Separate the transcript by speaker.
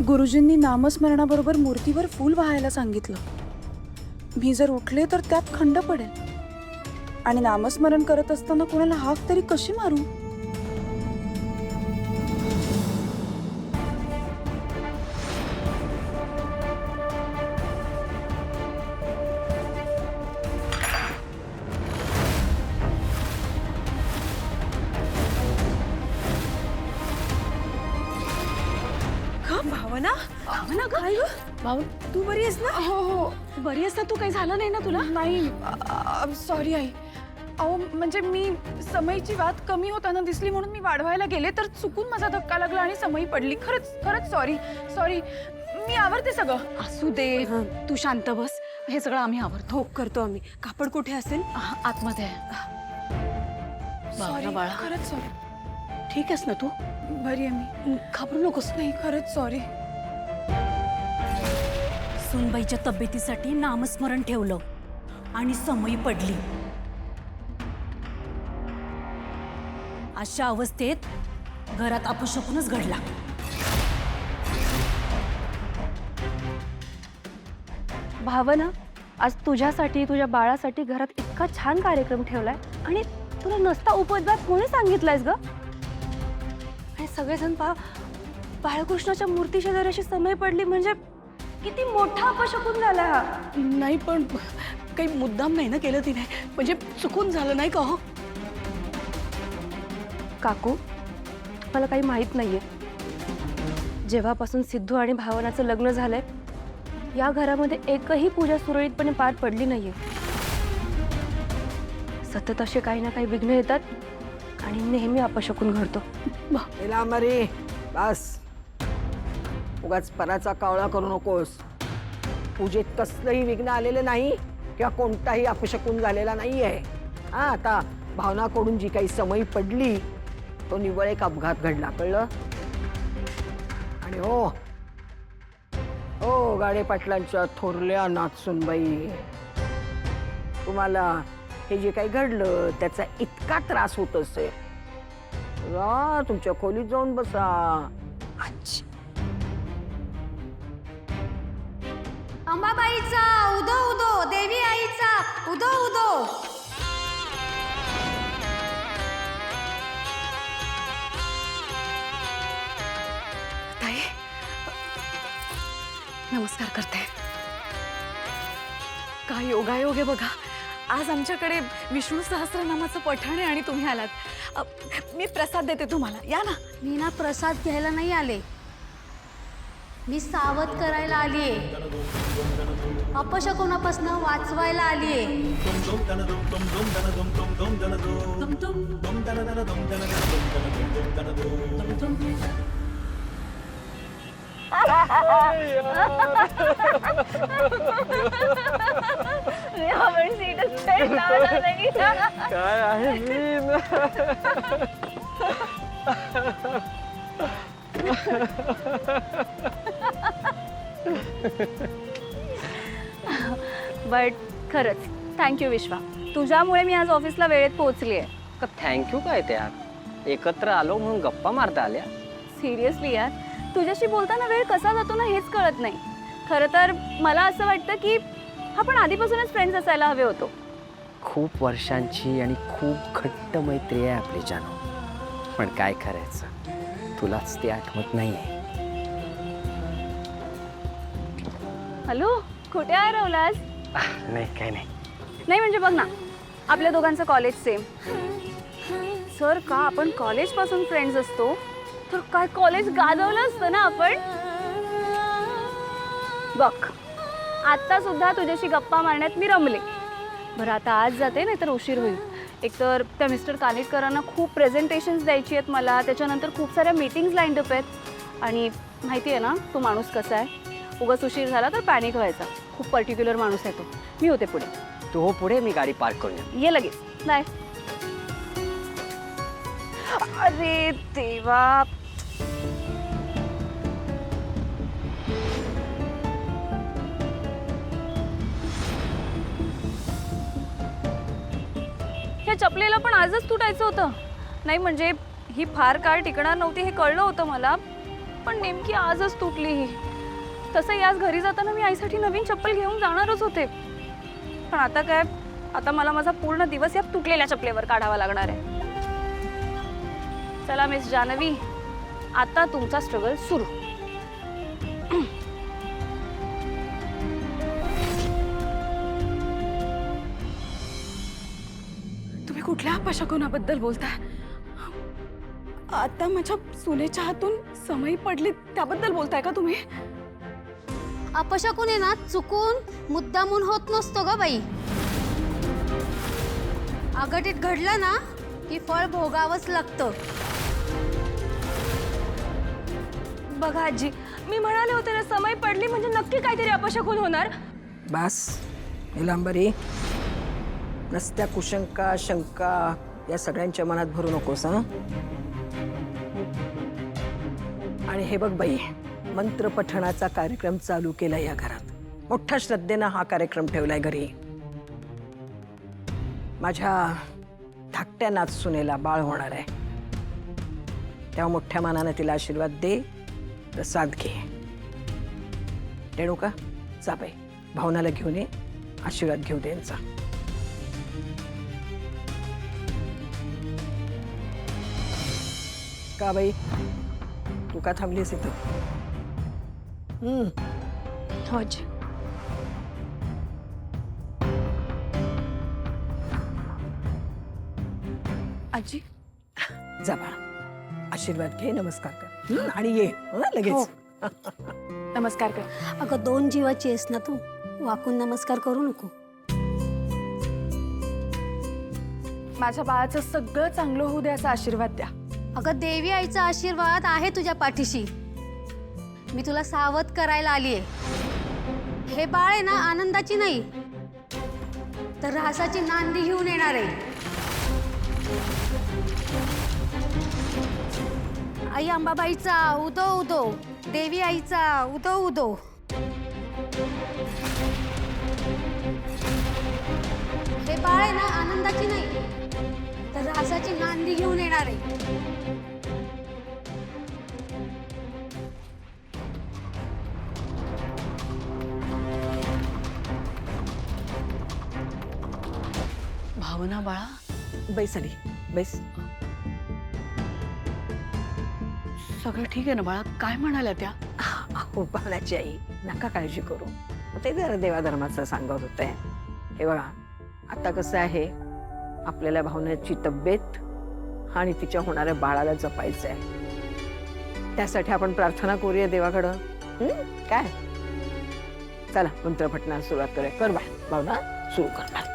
Speaker 1: गुरुजींनी नामस्मरणाबरोबर मूर्तीवर फूल वाहायला सांगितलं. मी जर उठले तर त्यात खंड पडेल आणि नामस्मरण करत असताना कोणाला हाक तरी कशी मारू?
Speaker 2: भावना भावना काय ग? तू बरी आहेस ना?
Speaker 1: हो हो
Speaker 2: बरी आहेस ना तू? काही झालं नाही ना तुला?
Speaker 1: नाही सॉरी आई. अहो म्हणजे मी समईची वाट कमी होताना दिसली म्हणून मी वाढवायला गेले तर चुकून माझा धक्का लागला आणि समई पडली. खरंच सॉरी सॉरी. मी आवरते सगळं.
Speaker 2: असू दे, तू शांत बस. हे सगळं आम्ही आवरतो.
Speaker 3: हो करतो आम्ही. कापड कुठे असेल?
Speaker 2: आतमध्ये आहे.
Speaker 1: सॉरी
Speaker 2: बाळा,
Speaker 1: खरंच सॉरी.
Speaker 2: ठीक आहेस ना तू?
Speaker 1: बरी आहे मी.
Speaker 2: घाबरू नकोस.
Speaker 1: नाही खरंच सॉरी.
Speaker 4: सुनबाईच्या तब्येतीसाठी नामस्मरण ठेवलं आणि समई पडली. अशा अवस्थेत घरात अपशकुनच घडला.
Speaker 3: भावना, आज तुझ्यासाठी तुझ्या बाळासाठी घरात इतका छान कार्यक्रम ठेवलाय आणि तुला नसता उपद्व्याप कोणी सांगितलंयस ग? आणि सगळेजण बाळकृष्णाच्या मूर्ती शेजारी अशी समय पडली म्हणजे किती मोठा अपशकुन झाला हा.
Speaker 2: नाही पण काही मुद्दाम नाही ना केलं तिने, म्हणजे चुकून झालं नाही का हो?
Speaker 3: काकू, मला काही माहित नाहीये. जेव्हापासून सिद्धू आणि भावनाचं लग्न झालंय या घरामध्ये एकही पूजा सुरळीतपणे पार पडली नाहीये. सतत असे काही ना काही विघ्न येतात आणि नेहमी अपशकुन घडतो.
Speaker 5: मरे बस, उगाच पराचा कावळा करू नकोस. पूजेत कसलंही विघ्न आलेलं नाही किंवा कोणताही अपशकुन झालेला नाहीये. हा, आता भावनाकडून जी काही समई पडली तो निव्वळ एक अपघात घडला, कळलं? आणि हो हो गाडे पाटलांच्या थोरल्या नाथसूनबाई, तुम्हाला हे जे काही घडलं त्याचा इतका त्रास होत असेल, तुमच्या खोलीत जाऊन बसा.
Speaker 6: अंबाबाईचा उदो उदो, देवी आईचा उदो उदो.
Speaker 2: ताई, नमस्कार करते. काय योगायोग आहे बघा. आज आमच्याकडे विष्णू सहस्रनामाचं पठण आहे आणि तुम्ही आलात. मी प्रसाद देते तुम्हाला, या ना.
Speaker 6: मी ना प्रसाद घ्यायला नाही आले, मी सावध करायला आलीये. अपशकुनापासून वाचवायला आलीये.
Speaker 7: काय आहे
Speaker 3: बट खरंच थँक्यू विश्वा, तुझ्यामुळे मी आज ऑफिसला वेळेत पोहोचली आहे.
Speaker 7: थँक्यू काय ते यार, एकत्र आलो म्हणून गप्पा मारता आल्या.
Speaker 3: सिरियसली यार, तुझ्याशी बोलताना वेळ कसा जातो ना हेच कळत नाही. खरं तर मला असं वाटतं की आपण आधीपासूनच फ्रेंड्स असायला हवे होतो.
Speaker 7: खूप वर्षांची आणि खूप घट्ट मैत्री आहे आपली जानू, पण काय करायचं, तुलाच ते आठवत नाहीये.
Speaker 3: हॅलो, कुठे आहे रवलास?
Speaker 7: नाही काय नाही.
Speaker 3: नाही म्हणजे बघ ना, आपल्या दोघांचं कॉलेज सेम. सर का आपण कॉलेजपासून फ्रेंड्स असतो तर काय कॉलेज गाजवलं असतं ना आपण. बघ, आता सुद्धा तुझ्याशी गप्पा मारण्यात मी रमले. बरं आता आज जाते, नाही तर उशीर होईल. एकतर त्या मिस्टर कानेटकरांना खूप प्रेझेंटेशन्स द्यायची आहेत मला, त्याच्यानंतर खूप साऱ्या मीटिंग्स लाईन अप आहेत. आणि माहिती आहे ना तो माणूस कसा आहे, उगाच उशीर झाला तर पॅनिक व्हायचा. खूप पर्टिक्युलर माणूस आहे तो. मी होते पुढे.
Speaker 7: तू हो पुढे, मी गाडी पार्क करून येतो.
Speaker 3: ये लगेच. बाय. अरे देवा, ह्या चपलेला पण आजच तुटायचं होतं. नाही म्हणजे ही फार काळ टिकणार नव्हती हे कळलं होतं मला, पण नेमकी आजच तुटली ही. तसंही आज घरी जाताना मी आईसाठी नवीन चप्पल घेऊन जाणारच होते, पण आता काय, आता मला माझा पूर्ण दिवस या तुटलेल्या चपलेवर काढावा लागणार आहे. चला मिस जानवी, आता तुमचा स्ट्रगल सुरू.
Speaker 1: तुम्ही कुठल्या अपशकुनाबद्दल बोलताय? आता माझ्या सुनेच्या हातून समय पडली त्याबद्दल बोलताय का तुम्ही?
Speaker 6: अपशकुन आहे ना, चुकून मुद्दामून होत नसतो ग बाई. अघटित घडलं ना की फळ भोगावंच लागतं.
Speaker 3: बघा आजी, मी म्हणाले होते ना, समय पडली म्हणजे नक्की काहीतरी अपशकुन होणार.
Speaker 5: बस निलांबरी, नसत्या कुशंका शंका या सगळ्यांच्या मनात भरू नकोस हं. आणि हे बघ बाई, मंत्र पठणाचा कार्यक्रम चालू केला या घरात. मोठ्या श्रद्धेनं हा कार्यक्रम ठेवलाय घरी. माझ्या धाकट्या नाचसुनेला बाळ होणार आहे, तेव्हा मोठ्या मानाने तिला आशीर्वाद दे, प्रसाद घे. रेणुका, जा बाई, भावनाला घेऊन ये, आशीर्वाद घेऊ दे यांचा. का बाई, तू का थांबलीस इथं?
Speaker 1: हो आजी. आजी,
Speaker 5: जा बाळा, आशीर्वाद घे, नमस्कार कर आणि ये हं, लगेच.
Speaker 1: नमस्कार कर.
Speaker 6: अगं 2 जीवाची आहेस ना तू, वाकून नमस्कार करू नको.
Speaker 1: माझ्या बाळाचं सगळं चांगलं होऊ दे असा आशीर्वाद द्या.
Speaker 6: अगं देवी आईचा आशीर्वाद आहे तुझ्या पाठीशी. मी तुला सावध करायला आलीये. हे बाळ आहे ना, आनंदाची नाही तर ऱ्हासाची नांदी घेऊन येणार आहे. आई अंबाबाईचा उदो उदो, देवी आईचा उदो उदो. हे बाळ आहे ना, आनंदाची नाही तर ऱ्हासाची नांदी घेऊन येणार आहे.
Speaker 2: भावना बाळा,
Speaker 5: बैस आली, बैस.
Speaker 2: सगळं ठीक आहे ना बाळा? काय म्हणाल्या त्या?
Speaker 5: अहो भावनाची आई, नका काळजी करू. ते जरा देवाधर्माचं सांगत होते. हे बघा, आता कसं आहे, आपल्याला भावनाची तब्येत आणि तिच्या होणाऱ्या बाळाला जपायचं आहे. त्यासाठी आपण प्रार्थना करूया देवाकडं. काय, चला मंत्र पठणाला सुरुवात करूया. कर बाळ, भावना सुरू कर बाळ.